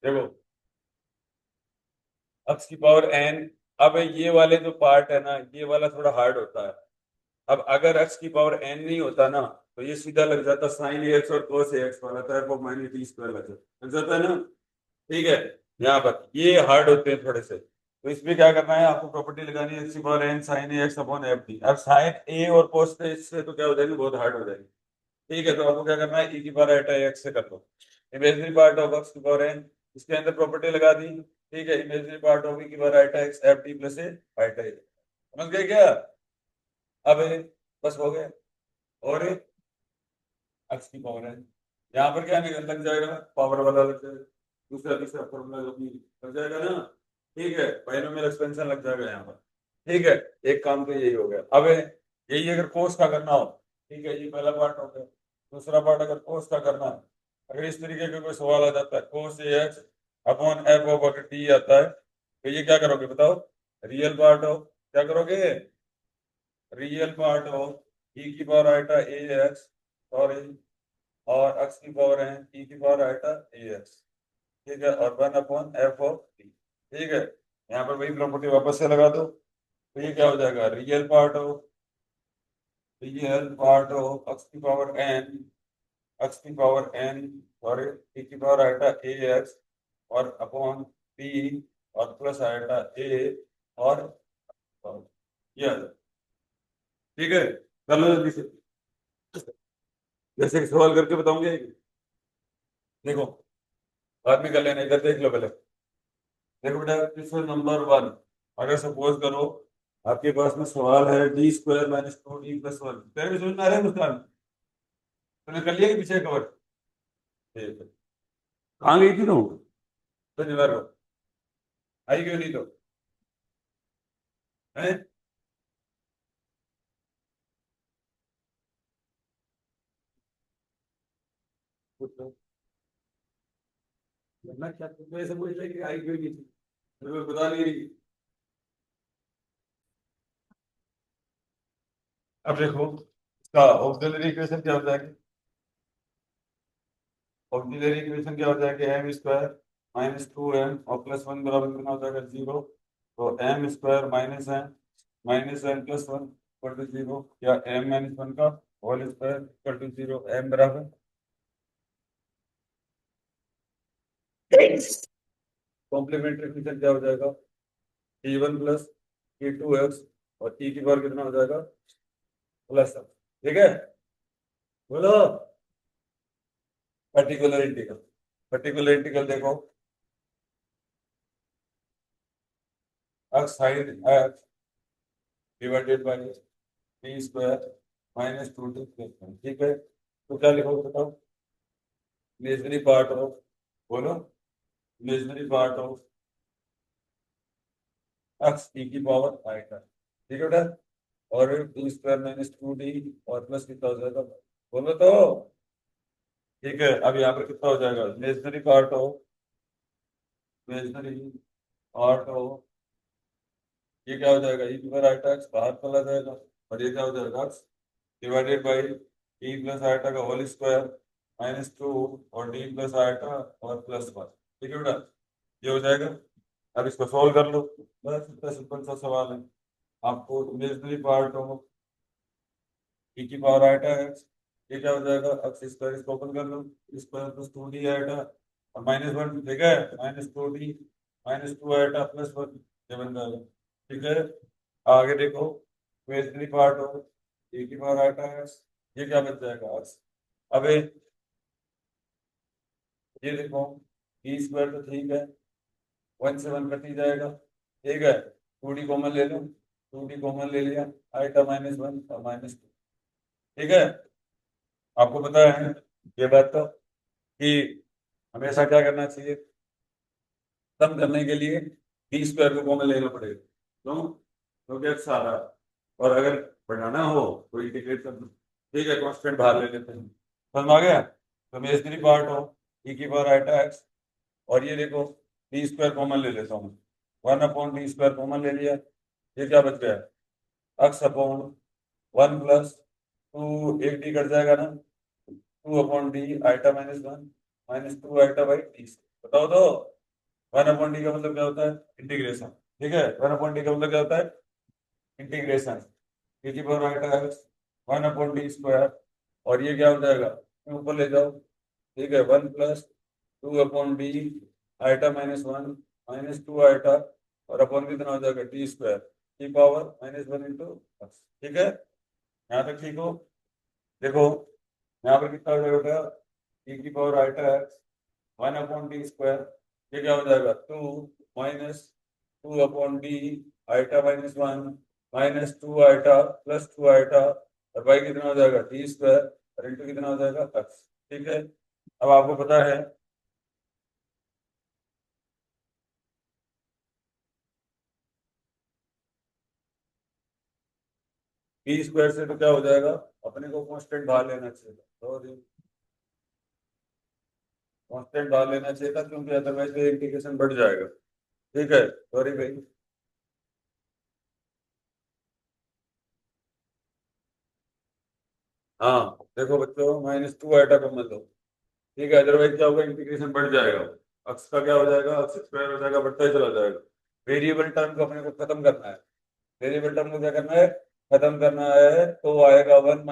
देखो एक्स की power N. अब ये वाले जो पार्ट है ना, ये वाला थोड़ा हार्ड होता है। अब अगर एक्स की पावर एन नहीं होता ना, तो ये सीधा लग जाता साइन एक्स और कोस एक्स वाला, तो F of minus T square लग जाता है ना। ठीक है। यहाँ पर ये हार्ड होते हैं थोड़े से, तो इसमें क्या करना है, आपको प्रॉपर्टी लगानी है एक्स की power n sine x upon f t. अब साइन ए और कोस से तो क्या हो जाएगी, बहुत हार्ड हो जाएगी। ठीक है, तो आपको क्या करना है, ई की पावर एटा एक्स से कर लो। इमेजिनरी पार्ट ऑफ एक्स की पावर एन, इसके अंदर प्रॉपर्टी लगा दी। ठीक है, इमेजिनरी पार्ट ऑफ ई की पावर एटा एक्स एफ टी प्लस ए एटा ए। समझ गए क्या? अब बस हो गया। और एक्स की पावर एन, यहाँ पर क्या निकल लग जाएगा, पावर वाला लग जाएगा, दूसरा तीसरा फॉर्मूला जो भी लग जाएगा ना। ठीक है, बाइनोमियल एक्सपेंशन लग जाएगा यहाँ पर। ठीक है, एक काम तो यही हो गया। अब यही अगर कोस का करना हो, ठीक है, ये पहला पार्ट हो गया। दूसरा पार्ट अगर कोस का करना है, अगर इस तरीके का कोई सवाल आ जाता है, कोस ए एक्स अपॉन एफ ऑफ अगर टी आता है, तो ये क्या करोगे बताओ? रियल पार्ट हो, क्या करोगे? रियल पार्ट ऑफ ई की पावर आइटा ए एक्स, सॉरी, और एक्स की पावर है ई की पावर आइटा ए एक्स। ठीक है, और one upon F of T. ठीक है, यहाँ पर वही प्रॉपर्टी वापस से लगा दो, तो ये क्या हो जाएगा, रियल पार्ट ऑफ एक्स की पावर एन, एक्स की पावर एन, सॉरी, टी की पावर आइटा ए एक्स, और अपॉन पी, और प्लस आइटा ए, और ये आ जाए। ठीक है, कर लो जल्दी से, जैसे कि सवाल करके बताऊंगे। देखो, बाद में कर लेना, इधर देख लो पहले। देखो बेटा, क्वेश्चन नंबर वन, अगर सपोज करो आपके पास में सवाल है D square minus two D plus one. तेरे भी समझ में आ रहा है मुस्कान? तूने कर लिया कि पीछे कवर? ठीक है। कहाँ गई थी तू शनिवार को? आई क्यों नहीं तो? है? कुछ तो वरना क्या तुम ऐसे बोल रहे कि आई क्यों नहीं थी, मेरे को बता नहीं रही। अब देखो, इसका ऑक्सिलरी इक्वेशन क्या हो जाएगी? ऑक्सिलरी इक्वेशन क्या हो जाएगी, m square minus two m और प्लस वन बराबर कितना हो जाएगा, जीरो। तो m square minus m plus one equal to zero, या एम माइनस वन का whole square equal to zero, m बराबर कॉम्प्लीमेंट्री इक्वेशन क्या हो जाएगा, t one plus t two x, और टी की पावर कितना हो जाएगा, प्लस एक्स। ठीक है, बोलो। पर्टिकुलर इंटीग्रल, पर्टिकुलर इंटीग्रल देखो, x sine x divided by T square minus two t plus one. ठीक है, तो क्या लिखोगे बताओ? इमेजिनरी पार्ट ऑफ, बोलो, imaginary part of x T की पावर आएगा। ठीक है बेटा, और T square minus two D और प्लस कितना हो जाएगा, बोलो तो। ठीक है, अब यहाँ पर कितना हो जाएगा, इमेजिनरी पार्ट ऑफ, ये क्या हो जाएगा, ई की पावर आइटा एक्स बाहर चला जाएगा, और ये क्या हो जाएगा, x divided by t plus eta का होल स्क्वायर माइनस टू, और डी प्लस आइटा और प्लस वन। ठीक है बेटा, ये हो जाएगा। अब इसको सॉल्व कर लो, बस इतना सिंपल सा सवाल है। आपको इमेजिनरी पार्ट ऑफ ई की पावर आइटा एक्स, ये क्या हो जाएगा, एक्स स्क्वायर, इसको ओपन कर लो, square plus two D eta, और माइनस वन, ठीक है, minus two D minus two eta plus one, ये बन जाएगा। ठीक है, आगे देखो, इमेजिनरी पार्ट ऑफ ए की पावर आइटा एक्स, ये क्या बन जाएगा, एक्स। अब ये देखो, ई स्क्वायर तो ठीक है, वन से वन कट ही जाएगा। ठीक है, टू डी कॉमन ले लो, टू डी कॉमन ले लिया, आइटा माइनस वन और माइनस टू। ठीक है, आपको पता है ये बात तो, कि हमेशा क्या करना चाहिए, कम करने के लिए टी स्क्वायर को कॉमन लेना पड़ेगा। क्यों? क्योंकि एक्स आ रहा है, और अगर बढ़ाना हो तो इंटीग्रेट कर दो। ठीक है, कॉन्स्टेंट बाहर ले लेते हैं। समझ आ गया? तो इमेजिनरी पार्ट हो ई की पावर आइटा एक्स, और ये देखो, टी स्क्वायर कॉमन ले लेता हूँ, one upon t square common ले लिया, ये क्या बच गया, x upon one plus two, एक टी कट जाएगा ना, two upon d eta minus one minus two eta by t. बताओ तो। 1/d का मतलब क्या होता है? इंटीग्रेशन। ठीक है, 1/d का मतलब क्या होता है? इंटीग्रेशन। e की पावर आइटा एक्स 1/d²। और ये क्या हो जाएगा? ऊपर ले जाओ। ठीक है, 1+2/d आइटा -1 -2 आइटा और अपॉन कितना हो जाएगा? d² की पावर -1 इंटू। ठीक है, यहाँ तक ठीक हो? देखो यहाँ पर कितना हो जाएगा बेटा? e की पावर आइटा एक्स 1/d²। ये क्या हो जाएगा? 2 - 2/d आइटा -1 -2 आइटा +2 आइटा और बाई कितना हो जाएगा? d² और इंटू कितना हो जाएगा? x। ठीक है, अब आपको पता है d² से तो क्या हो जाएगा? अपने को कांस्टेंट बाहर लेना चाहिए, तो कांस्टेंट बाहर लेना चाहिए था, क्योंकि अदरवाइज इंटीग्रेशन बढ़ जाएगा। ठीक है, सॉरी भाई। हाँ देखो बच्चों, -2 आइटा को मत लो। ठीक है, अदरवाइज क्या होगा? इंटीग्रेशन बढ़ जाएगा। अक्स का क्या हो जाएगा? अक्स स्क्वायर हो जाएगा, बढ़ता ही चला जाएगा। वेरिएबल टर्म को अपने को खत्म करना है। वेरिएबल टर्म को क्या करना है? खत्म करना है, तो आएगा 1 -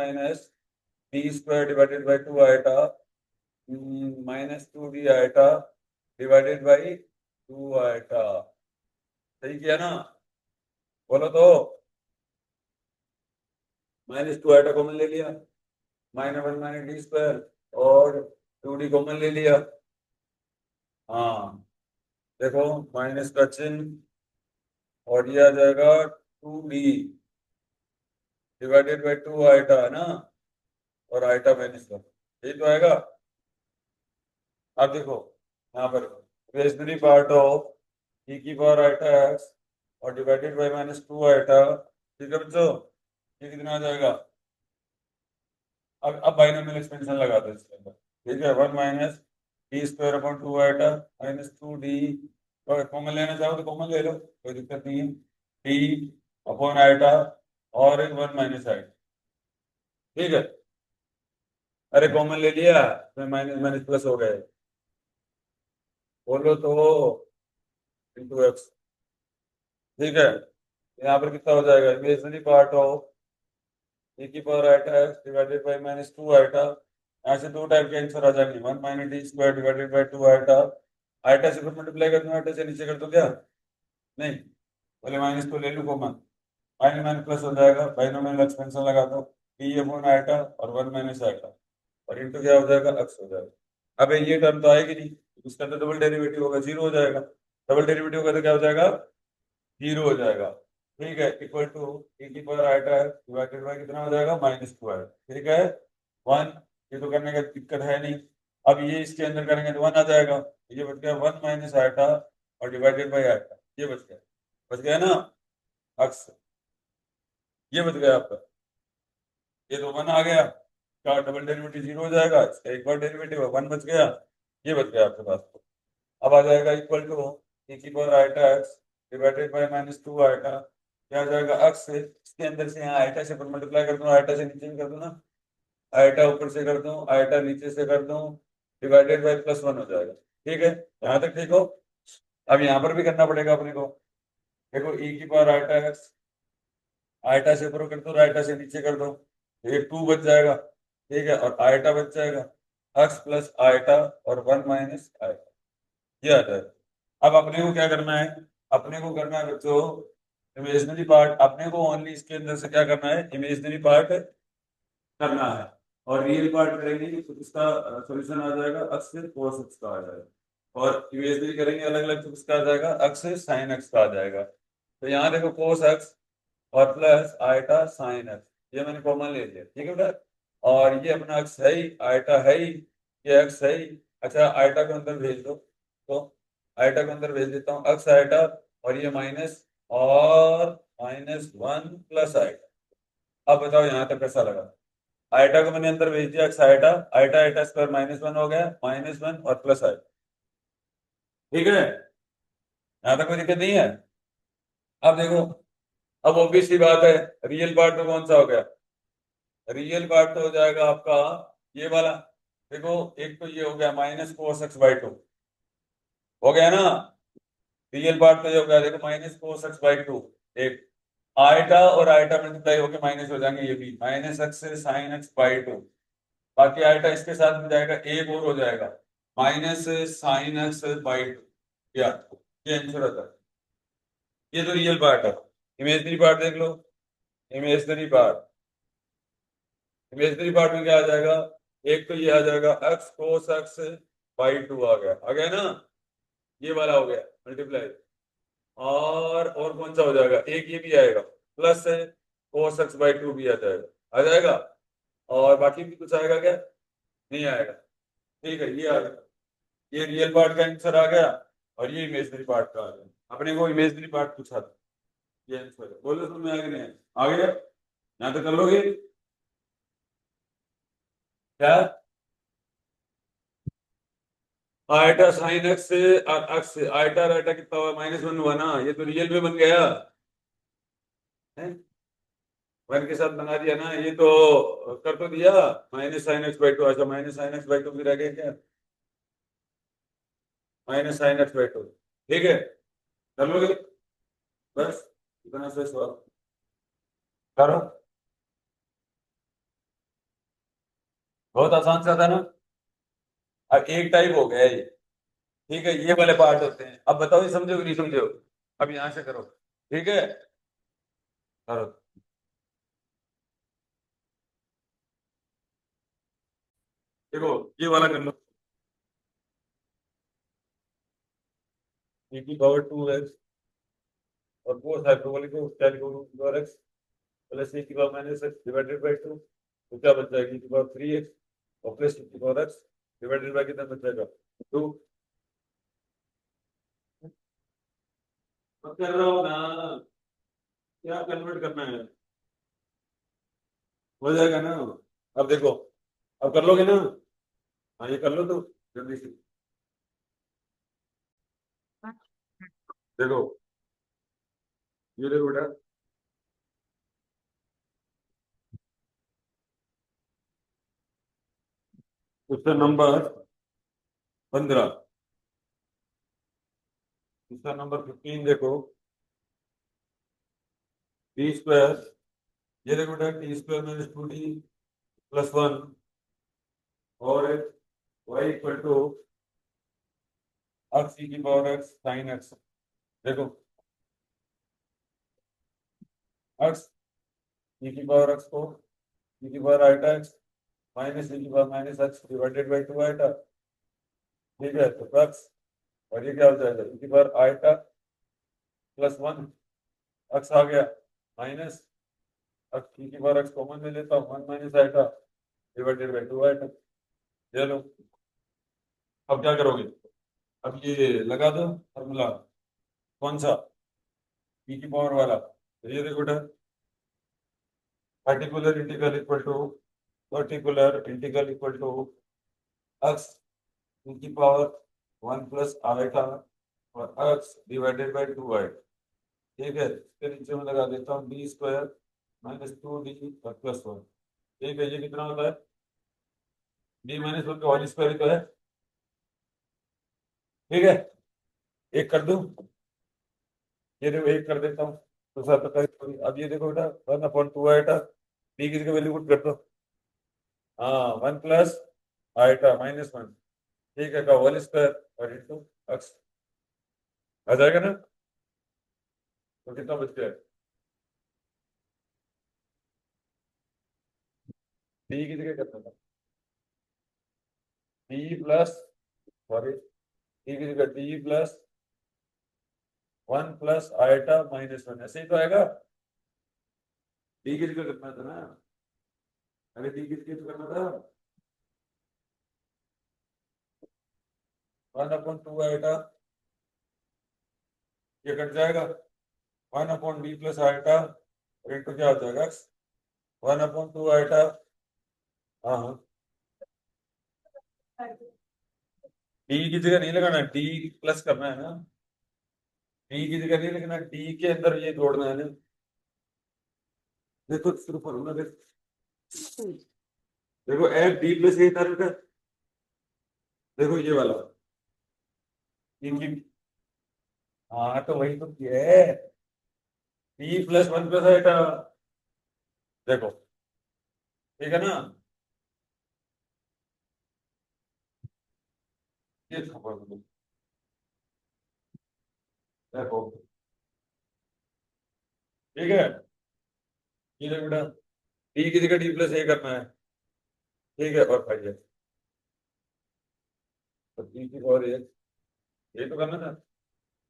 d² divided by 2 eta -2d eta divided by 2 eta. सही किया ना? बोलो तो। -2 आइटा कॉमन ले लिया, -1 - d² और 2d कॉमन ले लिया। हाँ देखो, माइनस का चिन्ह और ये आ जाएगा 2d डिवाइडेड बाई 2 आइटा, है ना? और आइटा -1 यही तो आएगा। अब देखो यहाँ पर इमेजिनरी पार्ट ऑफ e की पावर आइटा एक्स और डिवाइडेड बाई -2 आइटा। ठीक है बच्चों, ये कितना आ जाएगा? अब बाइनोमियल एक्सपेंशन लगा दो इसके अंदर। ठीक है, 1 - d² upon 2 eta -2d। Common लेना चाहो तो कॉमन ले लो, कोई दिक्कत नहीं है। d/आइटा और 1 - आइटा। ठीक है, अरे कॉमन ले लिया, तो माइनस माइनस प्लस हो गए। बोलो तो। Into x. ठीक है, यहाँ पर कितना हो जाएगा? इमेजिनरी पार्ट ऑफ e की power eta x divided by -2 eta. यहाँ से दो टाइप के आंसर आ जाएंगे। 1 - d² divided by 2 iota. Iota से फिर मल्टीप्लाई कर दो, आइटा से नीचे कर दो क्या? नहीं, पहले माइनस तो ले लूँ कॉमन। माइनस माइनस प्लस हो जाएगा, बाइनोमियल एक्सपेंशन लगा दो। d/आइटा और 1 - आइटा और इंटू क्या हो जाएगा? एक्स हो जाएगा। अब ये टर्म तो आएगी नहीं, इसका तो डबल डेरिवेटिव होगा, जीरो हो जाएगा। डबल डेरिवेटिव होगा तो क्या हो जाएगा? जीरो हो जाएगा। ठीक है, इक्वल टू e की पावर आइटा है डिवाइडेड बाई कितना हो जाएगा? -2 है। ठीक है, 1। ये तो करने का दिक्कत है नहीं। अब ये इसके अंदर करेंगे तो 1 आ जाएगा। ये बच गया 1 - आइटा और डिवाइडेड बाई आइटा, ये बच गया। बच गया ना? अक्स, ये बच गया आपका। ये तो 1 आ गया, का डबल डेरिवेटिव जीरो हो जाएगा, इसका एक बार डेरिवेटिव है, 1 बच गया। ये बच गया आपके पास। अब आ जाएगा इक्वल टू e की power eta x divided by -2 eta. क्या आ जाएगा? एक्स से इसके अंदर से यहाँ आइटा से मल्टीप्लाई कर दूं, आइटा से नीचे भी कर दूं ना। आइटा ऊपर से कर दूं, आइटा नीचे से कर दूं, डिवाइडेड बाई +1 हो जाएगा। ठीक है, यहाँ तक ठीक हो? अब यहाँ पर भी करना पड़ेगा अपने को। देखो e की पावर आइटा एक्स, आइटा से ऊपर कर दो और आइटा से नीचे कर दो, ये 2 बच जाएगा। ठीक है, और आइटा बच जाएगा। एक्स प्लस आइटा और 1 - आइटा, ये आ जाएगा। अब अपने को क्या करना है? अपने को करना है बच्चों, इमेजिनरी पार्ट अपने को ओनली इसके अंदर से क्या करना है? इमेजिनरी पार्ट करना है। और रियल पार्ट करेंगे तो इसका सॉल्यूशन आ जाएगा एक्स से cos x का आ जाएगा। और इमेजिनरी करेंगे अलग अलग तो किसका आ जाएगा? एक्स से sin x का आ जाएगा। तो यहाँ देखो cos x और प्लस आइटा साइन एक्स, ये मैंने कॉमन ले लिया। ठीक है बेटा, और ये अपना एक्स है ही, आइटा है ही, ये एक्स है ही। अच्छा, आइटा को अंदर भेज दो, तो आइटा को अंदर भेज देता हूँ, एक्स आइटा और ये माइनस और -1 प्लस आइटा। अब बताओ यहाँ तक कैसा लगा? आइटा को मैंने अंदर भेज दिया, x eta, eta eta square -1 हो गया, -1 और प्लस आइटा। ठीक है, यहाँ तक कोई दिक्कत नहीं है? अब देखो, अब ऑब्वियस सी बात है, रियल पार्ट तो कौन सा हो गया? रियल पार्ट तो हो जाएगा आपका ये वाला। देखो, एक तो ये हो गया -cos x/2, हो गया ना। रियल पार्ट तो ये हो गया, देखो minus cos x by to, एक आयटा और आयटा मल्टीप्लाई होके माइनस हो जाएंगे, ये भी minus x sine x by to, बाकी आयटा इसके साथ मिल जाएगा, एक और हो जाएगा minus sine x by to, या ये आंसर आता है। ये तो रियल पार्ट है। इमेजनरी पार्ट देख लो, इमेजनरी पार्ट, इमेजनरी पार्ट में क्या आ जाएगा, एक तो ये आ जाएगा x cos x by to, आ गया ना, ये वाला हो गया मल्टीप्लाई, और कौन सा हो जाएगा, एक ये भी आएगा plus cos x by two भी आ जाएगा, और बाकी भी कुछ आएगा क्या, नहीं आएगा। ठीक है, ये आ गया, ये रियल पार्ट का आंसर आ गया, और ये इमेजनरी पार्ट का आ गया। अपने को इमेजनरी पार्ट पूछा था, ये आंसर है। बोलो तुम आगे नहीं आ गया, यहाँ तो कर लोगे क्या, आयटा साइन एक्स से एक्स, आयटा और आयटा कितना हुआ, माइनस वन हुआ ना, ये तो रियल में बन गया है, वन के साथ बना दिया ना, ये तो कर तो दिया, minus sine x by two, अच्छा minus sine x by two भी रह गया क्या, minus sine x by two, ठीक है, कर लोगे, बस इतना से सवाल करो, बहुत आसान सा था ना। अब एक टाइप हो गया ये, ठीक है, ये वाले पार्ट होते हैं, अब बताओ ये समझो कि नहीं समझो, अब यहां से करो, ठीक है, करो, देखो ये वाला कर लो, e की पावर टू एक्स और कोस हाइपरबोलिक को tan power x plus e की power minus x divided by to, तो क्या बच जाएगा, e की पावर थ्री एक्स और प्लस e की पावर एक्स डिवाइडेड बाई कितना बच जाएगा, टू। अब कर रहा हूँ ना, क्या कन्वर्ट करना है, हो जाएगा ना। अब देखो, अब कर लोगे ना, हाँ ये कर लो तो जल्दी से, देखो ये देखो बेटा, उसका नंबर 15, इसका नंबर 15 देखो, टी स्क्वायर, ये देखो बेटा t square minus two t plus one, और y equal to x e की पावर एक्स साइन एक्स, देखो एक्स ई की पावर एक्स को ई की power eta x minus e की power minus x divided by two eta, ठीक है, तो एक्स, और ये क्या हो जाएगा, ई की power eta plus one, x आ गया माइनस एक्स ई की पावर एक्स कॉमन ले लेता हूँ, one minus eta divided by two eta, ये लो। अब क्या करोगे, अब ये लगा दो फॉर्मूला, कौन सा, ई की पावर वाला, तो ये देखो बेटा, particular integral equal to particular integral equal to x e की पावर वन प्लस आइटा और x divided by two eta, ठीक है, इसके नीचे में लगा देता हूँ D square minus two D और प्लस वन, ठीक है, ये कितना होता है, डी माइनस वन का होल स्क्वायर ही तो है, ठीक है, एक कर दूं, ये देखो एक कर देता हूँ, तो सर तो अब ये देखो बेटा one upon two eta, d की वैल्यू पुट कर दो, हाँ one plus eta minus one, ठीक है, का होल स्क्वायर और इंटू एक्स, आ जाएगा ना, तो कितना बच गया, डी की जगह करना था डी प्लस, सॉरी डी की जगह d plus one plus eta minus one, ऐसे ही तो आएगा, डी की जगह करना था ना, अरे डी की जगह तो करना था, वन अपॉन टू आइटा, ये कट जाएगा, one upon D plus eta और इंटू क्या हो जाएगा, वन अपॉन टू आइटा, हाँ हाँ, डी की जगह नहीं लगाना, डी प्लस करना है ना, डी की जगह नहीं लिखना, डी के अंदर ये जोड़ना है ना, देखो सिर्फ फॉर्मूला देखो एफ डी प्लस ये था बेटा, देखो ये वाला, इनकी, हाँ तो वही तो किया है, t plus one plus eta, देखो, ठीक है ना, ये खबर देखो, ठीक है, ये देखो बेटा, टी की जगह टी प्लस ए करना है, ठीक है, और भाई तो टी की और ये तो करना था,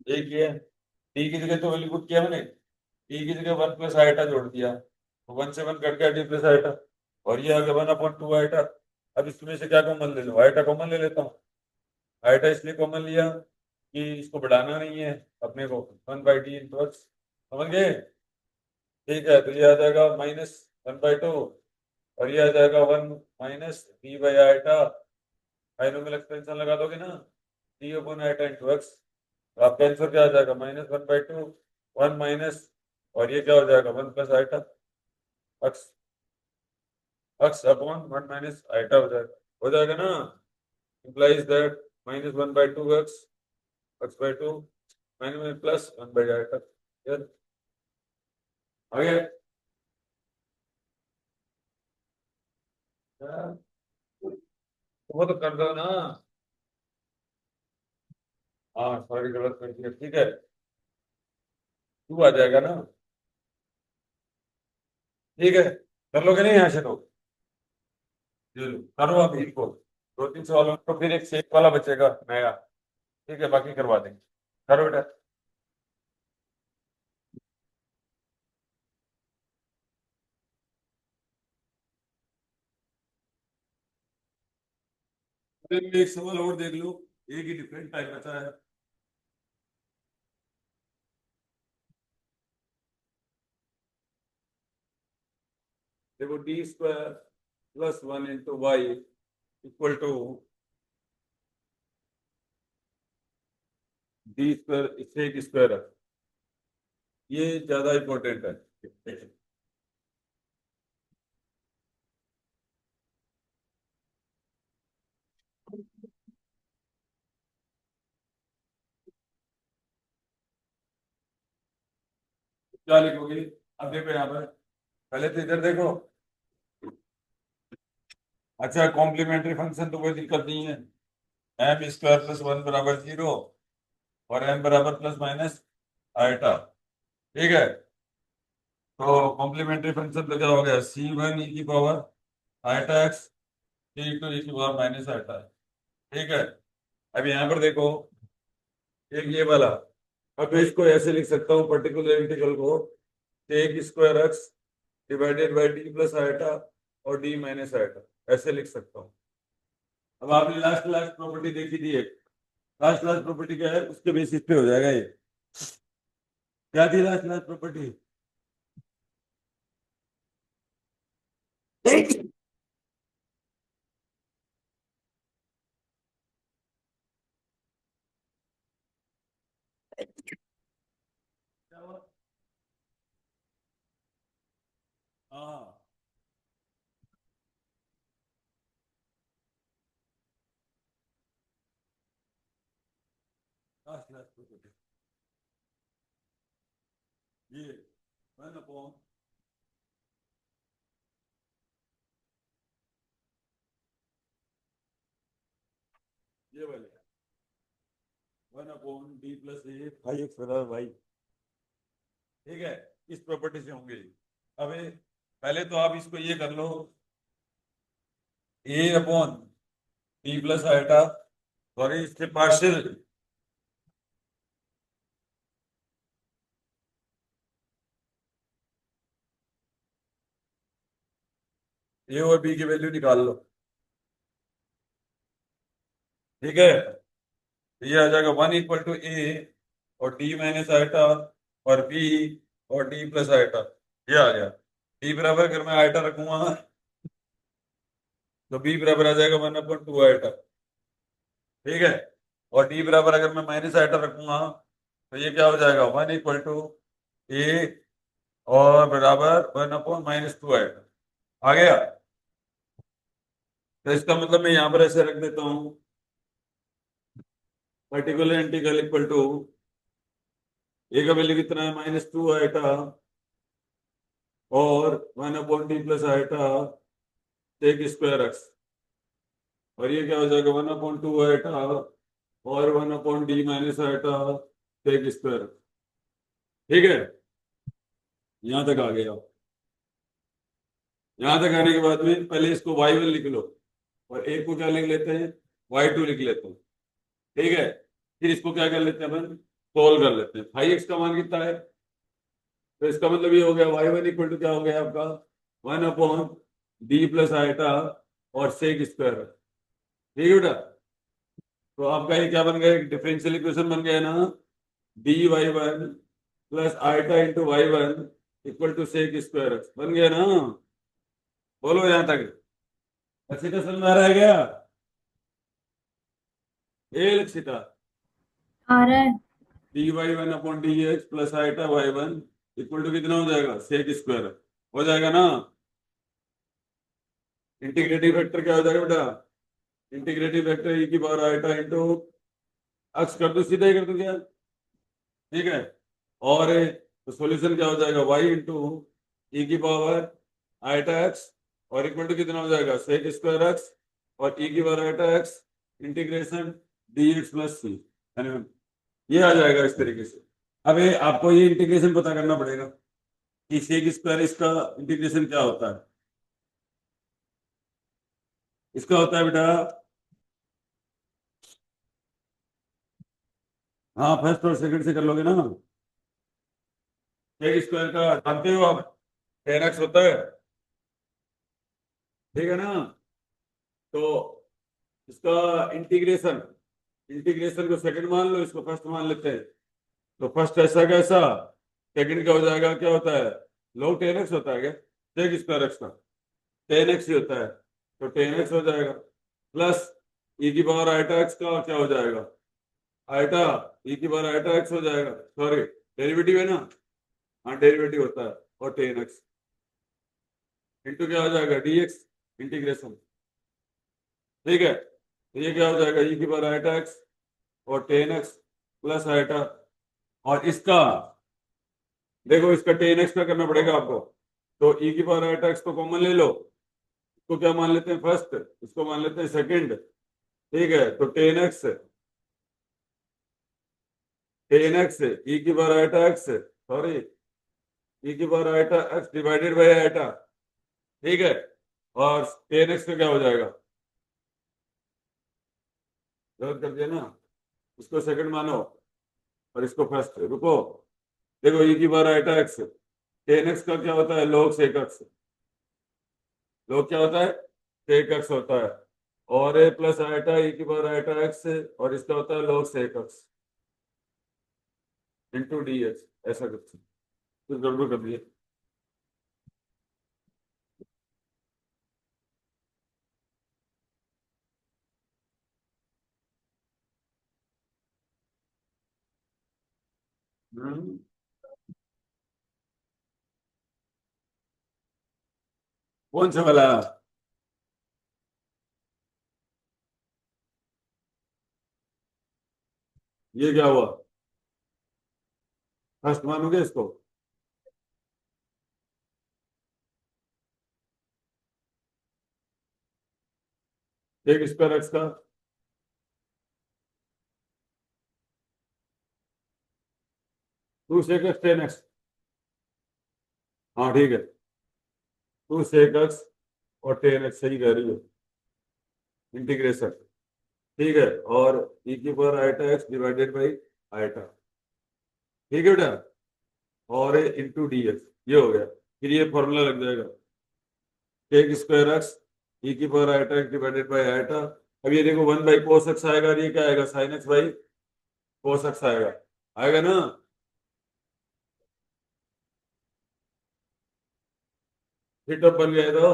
एक ये है, टी की जगह तो वैल्यू पुट किया मैंने, टी की जगह वन प्लस आइटा जोड़ दिया, तो वन से वन कट गया टी प्लस आइटा, और ये आ गया वन अपॉन टू आइटा। अब इसमें से क्या कॉमन ले लो, आइटा कॉमन ले लेता हूँ, आइटा इसलिए कॉमन लिया कि इसको बढ़ाना नहीं है अपने को, one by T into x, समझ गए, ठीक है, तो ये आ जाएगा माइनस वन बाई टू, और ये आ जाएगा one minus t by eta, binomial expansion लगा दोगे ना, t upon eta into x, तो आपका आंसर क्या आ जाएगा, minus one by two, one minus, और ये क्या हो जाएगा, one plus eta x, x upon one minus eta हो जाएगा ना, implies that minus one by two x, x by two, minus plus one by eta, यार आ गया, यार, तो वो तो कर दो ना, हाँ सॉरी गलत कर दिया, ठीक है, टू आ जाएगा ना, ठीक है, कर लोगे नहीं यहाँ से तो, चलो करो आप इसको, दो तीन सवालों तो फिर एक शेप वाला बचेगा नया, ठीक है, बाकी करवा देंगे, करो बेटा, फिर एक सवाल और देख लो, एक ही डिफरेंट टाइप बचा है, देखो d square plus one into y equal to d square, इससे एक स्क्वायर है, ये ज्यादा इंपॉर्टेंट है, क्या लिखोगे, अब देखो यहाँ पर, पहले तो इधर देखो, अच्छा कॉम्प्लीमेंट्री फंक्शन तो कोई दिक्कत नहीं है, एम स्क्वायर प्लस वन बराबर जीरो, और एम बराबर प्लस माइनस आइटा, ठीक है, तो कॉम्प्लीमेंट्री फंक्शन तो क्या हो गया, सी वन ई की power eta x, C two e की पावर माइनस आइटा, ठीक है, अब यहाँ पर देखो, एक ये वाला, अब मैं इसको ऐसे लिख सकता हूँ पर्टिकुलर इंटीग्रल को, take square x divided by d plus eta और डी माइनस आइटा, ऐसे लिख सकता हूँ। अब आपने लास्ट लास्ट प्रॉपर्टी देखी थी एक, लास्ट लास्ट प्रॉपर्टी क्या है, उसके बेसिस पे हो जाएगा ये, क्या थी लास्ट लास्ट प्रॉपर्टी, हाँ लास्ट लास्ट प्रॉपर्टी, ये वन अपॉन, ये वाले वन अपॉन डी प्लस ए भाई एक्स बराबर भाई, ठीक है, इस प्रॉपर्टी से होंगे, अब पहले तो आप इसको ये कर लो, A upon D plus eta, sorry इसके पार्शियल, ए और बी की वैल्यू निकाल लो, ठीक है, तो ये आ जाएगा वन इक्वल टू ए और डी माइनस आइटा और बी और डी प्लस आइटा, ये आ गया, डी बराबर अगर मैं आइटा रखूंगा तो बी बराबर आ जाएगा वन अपॉन टू आइटा, ठीक है, और डी बराबर अगर मैं माइनस आइटा रखूंगा तो ये क्या हो जाएगा, वन इक्वल टू ए और बराबर one upon minus two eta, आ गया, तो इसका मतलब मैं यहाँ पर ऐसे रख देता हूँ, particular integral equal to a का वैल्यू कितना है -2 आइटा और 1/t plus eta sec square x, और ये क्या हो जाएगा 1/2 आइटा और 1/d minus iota sec square. ठीक है, यहां तक आ गए आप। यहां तक आने के बाद में पहले इसको y1 लिख लो और एक को क्या लिख लेते हैं y2 लिख लेते हैं। ठीक है, फिर इसको क्या कर लेते हैं अपन, सोल्व कर लेते हैं। 5x का मान कितना है, तो इसका मतलब ये हो गया y1 इक्वल टू क्या हो गया आपका 1/d प्लस आइटा और सेक स्क्वायर। ठीक है बेटा, तो आपका ये क्या बन गया, एक डिफरेंशियल इक्वेशन बन गया ना, dy1 plus eta into y1 equal to sec square बन गया ना। बोलो यहां तक अच्छी तरह समझ में आ रहा है क्या? ए लक्षिता, आ रहा है। dy1/dx plus iota y1 equal to कितना हो जाएगा सेक स्क्वायर, हो जाएगा ना। इंटीग्रेटिंग फैक्टर क्या हो जाएगा बेटा, इंटीग्रेटिंग फैक्टर e की पावर आइटा इंटू अक्स कर दो, सीधा ही कर दो क्या। ठीक है, और तो सॉल्यूशन क्या हो जाएगा y इंटू ई की पावर आइटा एक्स और इक्वल टू कितना हो जाएगा सेक स्क्वायर एक्स और ई की power eta x integration D x plus सी, ये आ जाएगा इस तरीके से। अब ये आपको ये इंटीग्रेशन पता करना पड़ेगा कि सेक स्क्वायर इसका इंटीग्रेशन क्या होता है। इसका होता है बेटा, हाँ फर्स्ट और सेकंड से कर लोगे ना। सेक स्क्वायर का जानते हो आप, 10x होता है। ठीक है ना, तो इसका इंटीग्रेशन, इंटीग्रेशन को सेकंड मान लो, इसको फर्स्ट मान लेते हैं। तो फर्स्ट ऐसा कैसा, सेकंड क्या हो जाएगा, क्या होता है log 10x होता है क्या, सेक स्क्वायर एक्स का 10x ही होता है, तो 10x हो जाएगा प्लस ई की पावर आइटा एक्स का क्या हो जाएगा आइटा, ई की पावर आइटा एक्स हो जाएगा, सॉरी डेरिवेटिव है ना, हाँ डेरिवेटिव होता है, और 10x इंटू क्या हो जाएगा dx इंटीग्रेशन। ठीक है, तो ये क्या हो जाएगा ई की पावर आइटा एक्स और 10x प्लस आइटा, और इसका देखो इसका 10x का करना पड़ेगा आपको, तो ई की पावर आइटा एक्स को कॉमन ले लो, इसको क्या मान लेते हैं फर्स्ट, इसको मान लेते हैं सेकंड। ठीक है, तो 10x ई की power eta x, sorry e की power eta x divided by eta. ठीक है, और 10x का क्या हो जाएगा, गलत कर दिया ना, इसको सेकंड मानो और इसको फर्स्ट, रुको देखो ई की पावर आइटा एक्स 10x का क्या होता है log sec x, log क्या होता है sec x होता है, और ए प्लस आइटा ई की पावर आइटा एक्स और इसका होता है log sec x into d x, ऐसा करते हैं। कुछ गड़बड़ कर दिया। हम्म, कौन सा वाला, ये क्या हुआ, फर्स्ट मानोगे इसको, एक स्क्वायर एक्स का 2 sec x 10x, हाँ ठीक है 2 sec x और 10x सही कह रही हो, इंटीग्रेशन। ठीक है, और ई की power eta x divided by eta. ठीक है बेटा, और इंटू डी एक्स, ये हो गया, फिर ये फॉर्मूला लग जाएगा टेक स्क्वायर एक्स ई की power eta x divided by eta. अब ये देखो 1 बाई कोस एक्स आएगा और ये क्या आएगा sign x by cos x आएगा, आएगा ना। फिर टब बन गया तो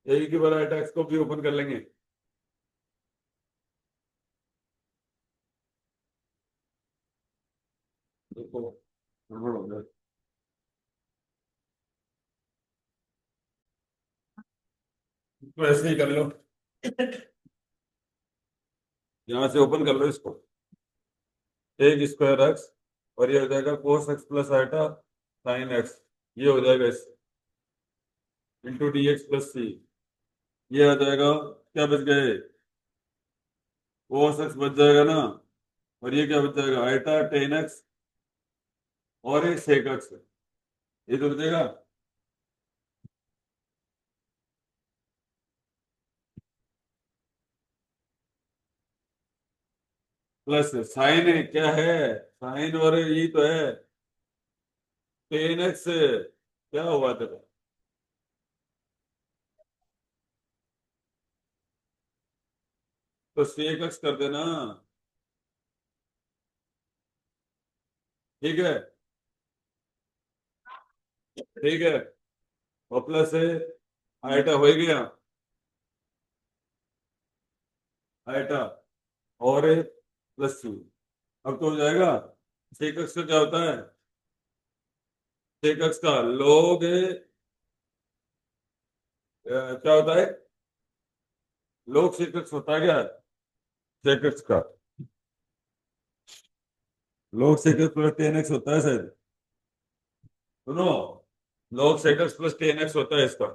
ए की पावर आइटा एक्स को भी ओपन कर लेंगे। देखो गड़बड़ हो गया, तो ऐसे ही कर लो। यहां से ओपन कर लो इसको, एक स्क्वायर एक्स और ये हो जाएगा cos x plus eta sine x, ये हो जाएगा इस इंटू डी एक्स प्लस सी, ये आ जाएगा, क्या बच गए, कोस एक्स बच जाएगा ना, और ये क्या बच जाएगा, आइटा टेन एक्स और ये सेक एक्स, ये तो बचेगा। प्लस साइन है, क्या है, साइन और ये तो है टेन एक्स, क्या हुआ तेरा, तो सेक एक्स कर देना, ठीक है, ठीक है, और प्लस है आइटा हो ही गया, आइटा और प्लस टू, अब तो हो जाएगा, सेक एक्स का क्या होता है, सेक एक्स का लोग क्या होता है, लोग सेक एक्स होता है क्या, सेक एक्स का log sec x plus tan x होता है शायद, सुनो, log sec x plus tan x होता है इसका,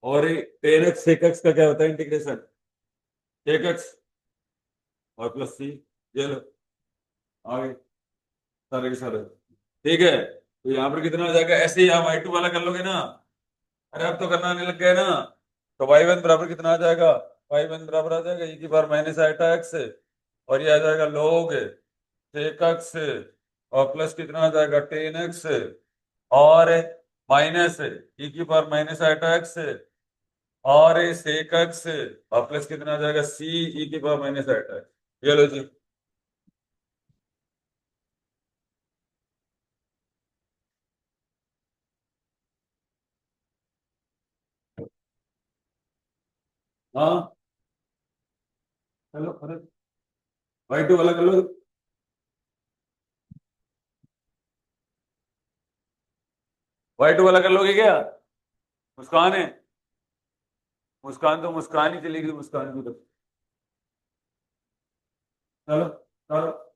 और टेन एक्स सेक एक्स का क्या होता है इंटीग्रेशन, सेक एक्स और प्लस सी, ये लो आगे सारे के सारे, ठीक है, तो यहाँ पर कितना हो जाएगा, ऐसे ही आप आई टू वाला कर लोगे ना, अरे अब तो करना नहीं लग गया ना, तो वाई वन बराबर कितना आ जाएगा, वाई वन बराबर आ जाएगा ई की पावर माइनस आइटा एक्स, और ये आ जाएगा लोग सेक एक्स, और प्लस कितना आ जाएगा टेन एक्स और माइनस ई की पावर माइनस आइटा एक्स और सेक एक्स, और प्लस कितना आ जाएगा सी ई की पावर माइनस आइटा एक्स, ये लो जी। हाँ चलो, अरे वाई टू वाला कर लो, वाई टू वाला कर लोगे क्या, मुस्कान है, मुस्कान तो मुस्कान ही चली गई, मुस्कान की तो चलो चलो।